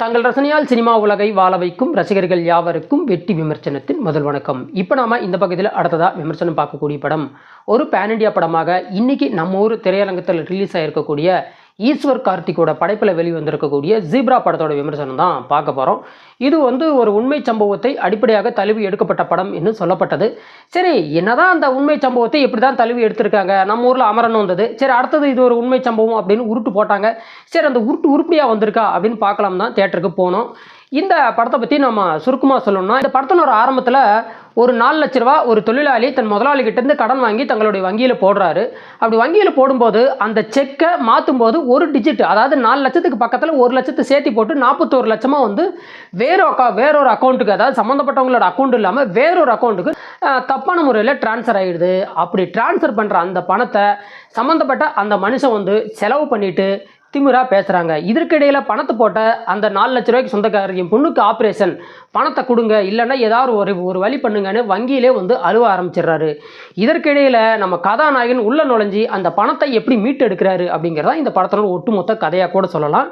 தங்கள் ரசனையால் சினிமா உலகை வாழ வைக்கும் ரசிகர்கள் யாவருக்கும் வெற்றி விமர்சனத்தின் முதல் வணக்கம். இப்போ நாம இந்த பக்கத்தில் அடுத்ததாக விமர்சனம் பார்க்கக்கூடிய படம் ஒரு பேன் இண்டியா படமாக இன்னைக்கு நம்ம ஊர் திரையரங்கத்தில் ரிலீஸ் ஆகிருக்கக்கூடிய ஈஸ்வர் கார்த்திகோட படைப்பில் வெளிவந்திருக்கக்கூடிய ஜீப்ரா படத்தோட விமர்சனம் தான் பார்க்க போகிறோம். இது ஒரு உண்மை சம்பவத்தை அடிப்படையாக தழுவி எடுக்கப்பட்ட படம் என்று சொல்லப்பட்டது. சரி, என்னதான் அந்த உண்மை சம்பவத்தை எப்படி தான் தழுவி எடுத்திருக்காங்க, நம்ம ஊரில் அமரன் வந்தது, சரி அடுத்தது இது ஒரு உண்மை சம்பவம் அப்படின்னு உருட்டு போட்டாங்க. சரி, அந்த உருட்டு உருப்படியாக வந்திருக்கா அப்படின்னு பார்க்கலாம் தான் தியேட்டருக்கு போனோம். இந்த படத்தை பற்றி நம்ம சுருக்கமாக சொல்லணும்னா, இந்த படத்தினோட ஆரம்பத்தில் ஒரு 4 லட்ச ரூபா ஒரு தொழிலாளி தன் முதலாளிகிட்டேருந்து கடன் வாங்கி தங்களுடைய வங்கியில் போடுறாரு. அப்படி வங்கியில் போடும்போது அந்த செக்கை மாற்றும் போது ஒரு டிஜிட், அதாவது 4 லட்சத்துக்கு பக்கத்தில் 1 லட்சத்தை சேர்த்தி போட்டு 41 லட்சமாக வேறொரு அக்கௌண்ட்டுக்கு, அதாவது சம்மந்தப்பட்டவங்களோட அக்கௌண்ட் இல்லாமல் வேறொரு அக்கௌண்ட்டுக்கு தப்பான முறையில் டிரான்ஸ்ஃபர் ஆகிடுது. அப்படி டிரான்ஸ்ஃபர் பண்ணுற அந்த பணத்தை சம்மந்தப்பட்ட அந்த மனுஷன் செலவு பண்ணிவிட்டு திமிராக பேசுகிறாங்க. இதற்கிடையில் பணத்தை போட்ட அந்த 4 லட்ச ரூபாய்க்கு சொந்தக்காரர், என் பொண்ணுக்கு ஆப்ரேஷன், பணத்தை கொடுங்க, இல்லைன்னா ஏதாவது ஒரு வழி பண்ணுங்கன்னு வங்கியிலே அழுவ ஆரம்பிச்சிடுறாரு. இதற்கிடையில் நம்ம கதாநாயகன் உள்ள நுழைஞ்சி அந்த பணத்தை எப்படி மீட்டெடுக்கிறாரு அப்படிங்கிறதா இந்த படத்தோட ஒட்டுமொத்த கதையாக கூட சொல்லலாம்.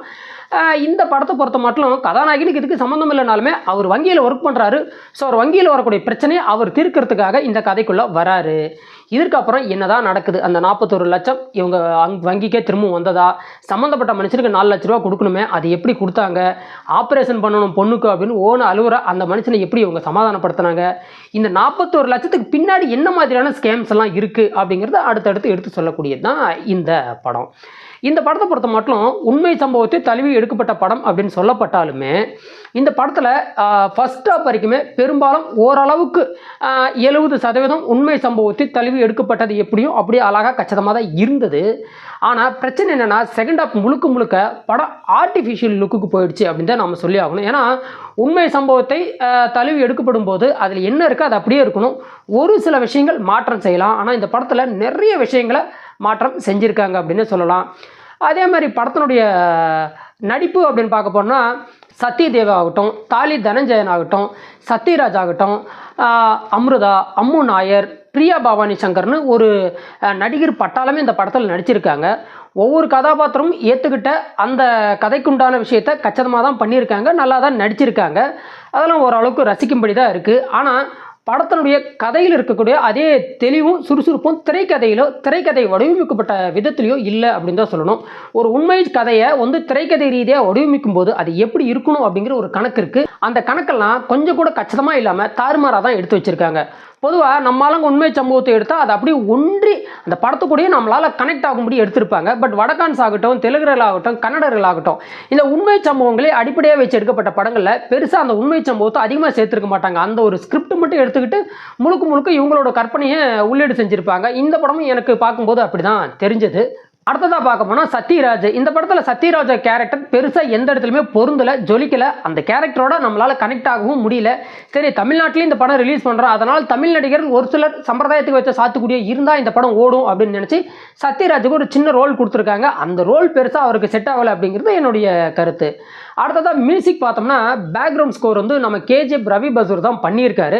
இந்த படத்தை பொறுத்த மட்டும் கதாநாயகனுக்கு இதுக்கு சம்மந்தம் இல்லைனாலுமே அவர் வங்கியில் ஒர்க் பண்ணுறாரு. ஸோ அவர் வங்கியில் வரக்கூடிய பிரச்சனையை அவர் தீர்க்கிறதுக்காக இந்த கதைக்குள்ளே வராரு. இதற்கப்புறம் என்னதான் நடக்குது, அந்த 41 லட்சம் இவங்க வங்கிக்கே திரும்பவும் வந்ததா, சம்மந்தப்பட்ட மனுஷனுக்கு 4 லட்ச ரூபா கொடுக்கணுமே, அது எப்படி கொடுத்தாங்க, ஆப்ரேஷன் பண்ணணும் பொண்ணுக்கு அப்படின்னு அழுவுற அந்த மனுஷனை எப்படி இவங்க சமாதானப்படுத்தினாங்க, இந்த 41 லட்சத்துக்கு பின்னாடி என்ன மாதிரியான ஸ்கேம்ஸ் எல்லாம் இருக்குது அப்படிங்கிறத அடுத்தடுத்து எடுத்து சொல்லக்கூடியது தான் இந்த படம். இந்த படத்தை பொறுத்த மட்டும் உண்மை சம்பவத்தை தழுவி எடுக்கப்பட்ட படம் அப்படின்னு சொல்லப்பட்டாலுமே, இந்த படத்தில் ஃபர்ஸ்ட் ஹாஃப் வரைக்குமே பெரும்பாலும் ஓரளவுக்கு 70% உண்மை சம்பவத்தை தழுவி எடுக்கப்பட்டது எப்படியும் அப்படியே அழகாக கச்சிதமாக தான் இருந்தது. ஆனால் பிரச்சனை என்னென்னா, செகண்ட் ஹாஃப் முழுக்க படம் ஆர்டிஃபிஷியல் லுக்குக்கு போயிடுச்சு அப்படின்னு தான் நம்ம சொல்லி ஆகணும். ஏன்னா உண்மை சம்பவத்தை தழுவி எடுக்கப்படும் போது அதில் என்ன இருக்குது அது அப்படியே இருக்கணும். ஒரு சில விஷயங்கள் மாற்றம் செய்யலாம், ஆனால் இந்த படத்தில் நிறைய விஷயங்களை மாற்றம் செஞ்சுருக்காங்க அப்படின்னு சொல்லலாம். அதே மாதிரி படத்தினுடைய நடிப்பு அப்படின்னு பார்க்க போனால், சத்யதேவா ஆகட்டும், தாலி தனஞ்சயன் ஆகட்டும், சத்யராஜ் ஆகட்டும், அம்ருதா, அம்மு நாயர், பிரியா பவானி சங்கர்னு ஒரு நடிகர் பட்டாளமே இந்த படத்தில் நடிச்சிருக்காங்க. ஒவ்வொரு கதாபாத்திரமும் ஏற்றுக்கிட்ட அந்த கதைக்குண்டான விஷயத்தை கச்சிதமாக தான் பண்ணியிருக்காங்க, நல்லா தான் நடிச்சிருக்காங்க. அதெல்லாம் ஓரளவுக்கு ரசிக்கும்படி தான் இருக்குது. ஆனால் படத்தினுடைய கதையில் இருக்கக்கூடிய அதே தெளிவும் சுறுசுறுப்பும் திரைக்கதை வடிவமைக்கப்பட்ட விதத்திலையோ இல்லை அப்படின்னு தான் சொல்லணும். ஒரு உண்மை கதையை திரைக்கதை ரீதியாக வடிவமைக்கும் போது அது எப்படி இருக்கணும் அப்படிங்கிற ஒரு கணக்கு இருக்குது. அந்த கணக்கெல்லாம் கொஞ்சம் கூட கச்சிதமாக இல்லாமல் தாறுமாறாக தான் எடுத்து வச்சுருக்காங்க. பொதுவாக நம்மளால உண்மை சம்பவத்தை எடுத்தால் அது அப்படியே ஒன்றி அந்த படத்துக்கூடயே நம்மளால் கனெக்ட் ஆகும்படி எடுத்திருப்பாங்க. பட் வடகான்ஸ் ஆகட்டும், தெலுங்குகள் ஆகட்டும், கன்னடர்கள் ஆகட்டும், இந்த உண்மை சம்பவங்களை அடிப்படையாக வச்சு எடுக்கப்பட்ட படங்களில் பெருசாக அந்த உண்மை சம்பவத்தை அதிகமாக சேர்த்துருக்க மாட்டாங்க. அந்த ஒரு ஸ்கிரிப்ட் மட்டும் எடுத்துக்கிட்டு முழுக்க இவங்களோட கற்பனையை உள்ளீடு செஞ்சுருப்பாங்க. இந்த படமும் எனக்கு பார்க்கும்போது அப்படி தான் தெரிஞ்சது. அடுத்ததாக பார்க்க போனால் சத்யராஜ். இந்த படத்தில் சத்யராஜ் கேரக்டர் பெருசாக எந்த இடத்துலையுமே பொருந்தலை, ஜொலிக்கலை. அந்த கேரக்டரோட நம்மளால் கனெக்ட் ஆகவும் முடியல. சரி, தமிழ்நாட்டிலையும் இந்த படம் ரிலீஸ் பண்ணுறோம், அதனால் தமிழ் நடிகர்கள் ஒரு சிலர் சம்பிரதாயத்துக்கு வச்ச சாத்துக்குடியே இருந்தால் இந்த படம் ஓடும் அப்படின்னு நினச்சி சத்யராஜுக்கு ஒரு சின்ன ரோல் கொடுத்துருக்காங்க. அந்த ரோல் பெருசாக அவருக்கு செட் ஆகலை அப்படிங்கிறது என்னுடைய கருத்து. அடுத்ததாக மியூசிக் பார்த்தோம்னா, பேக்ரவுண்ட் ஸ்கோர் நம்ம கேஜிஎஃப் ரவி பசூர் தான் பண்ணியிருக்காரு.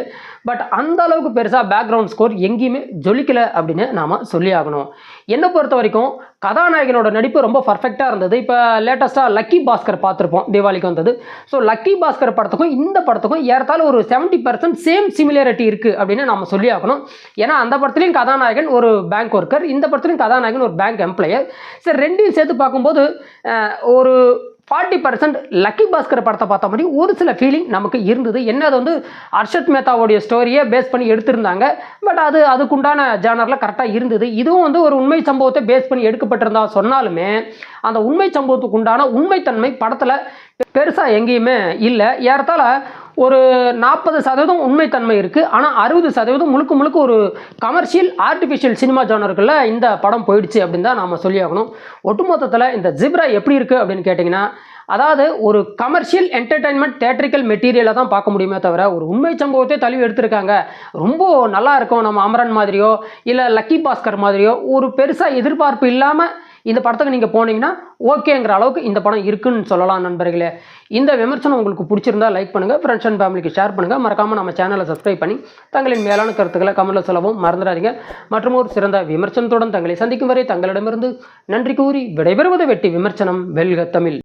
பட் அந்த அளவுக்கு பெருசாக பேக்ரவுண்ட் ஸ்கோர் எங்கேயுமே ஜொலிக்கலை அப்படின்னு நாம் சொல்லி ஆகணும். என்னை பொறுத்த வரைக்கும் கதாநாயகனோட நடிப்பு ரொம்ப பர்ஃபெக்டாக இருந்தது. இப்போ லேட்டஸ்ட்டாக லக்கி பாஸ்கர் பார்த்துருப்போம், தீபாவளிக்கு வந்தது. ஸோ லக்கி பாஸ்கர் படத்துக்கும் இந்த படத்துக்கும் ஏறத்தாழ ஒரு 70% சேம் சிமிலாரிட்டி இருக்குது அப்படின்னு நம்ம சொல்லி ஆகணும். ஏன்னா அந்த படத்துலையும் கதாநாயகன் ஒரு பேங்க் ஒர்க்கர், இந்த படத்துலையும் கதாநாயகன் ஒரு பேங்க் எம்ப்ளாயர். சரி, ரெண்டையும் சேர்த்து பார்க்கும்போது ஒரு 40% லக்கி பாஸ்கர் படத்தை பார்த்த மாதிரி ஒரு சில ஃபீலிங் நமக்கு இருந்தது. என்ன, அது அர்ஷத் மேத்தாவோடைய ஸ்டோரியை பேஸ் பண்ணி எடுத்திருந்தாங்க. பட் அதுக்குண்டான ஜானரில் கரெக்டாக இருந்தது. இதுவும் ஒரு உண்மை சம்பவத்தை பேஸ் பண்ணி எடுக்கப்பட்டிருந்தா சொன்னாலுமே அந்த உண்மை சம்பவத்துக்கு உண்டான உண்மைத்தன்மை படத்தில் பெருசாக எங்கேயுமே இல்லை. ஏறத்தாழ ஒரு 40% உண்மைத்தன்மை இருக்குது. ஆனால் 60% முழுக்க ஒரு கமர்ஷியல் ஆர்டிஃபிஷியல் சினிமா ஜானர்களில் இந்த படம் போயிடுச்சு அப்படின்னு தான் நாம் சொல்லி ஆகணும். ஒட்டுமொத்தத்தில் இந்த ஜிப்ரா எப்படி இருக்குது அப்படின்னு கேட்டிங்கன்னா, அதாவது ஒரு கமர்ஷியல் என்டர்டைன்மெண்ட் தியேட்ரிக்கல் மெட்டீரியலை தான் பார்க்க முடியுமே தவிர ஒரு உண்மை சம்பவத்தை தழுவி எடுத்திருக்காங்க. ரொம்ப நல்லா இருக்கும், நம்ம அமரன் மாதிரியோ இல்லை லக்கி பாஸ்கர் மாதிரியோ ஒரு பெருசாக எதிர்பார்ப்பு இல்லாமல் இந்த படத்துக்கு நீங்கள் போனீங்கன்னா ஓகேங்கிற அளவுக்கு இந்த படம் இருக்குன்னு சொல்லலாம் நண்பர்களே. இந்த விமர்சனம் உங்களுக்கு பிடிச்சிருந்தா லைக் பண்ணுங்கள், ஃப்ரெண்ட்ஸ் அண்ட் ஃபேமிலிக்கு ஷேர் பண்ணுங்கள். மறக்காமல் நம்ம சேனலை சப்ஸ்கிரைப் பண்ணி தங்களின் மேலான கருத்துக்களை கமெண்ட்டில் சொல்லவும் மறந்துடாதீங்க. மற்றும் ஒரு சிறந்த விமர்சனத்துடன் தங்களை சந்திக்கும் வரை தங்களிடமிருந்து நன்றி கூறி விடைபெறுவது வெற்றி விமர்சனம். வெல்க தமிழ்.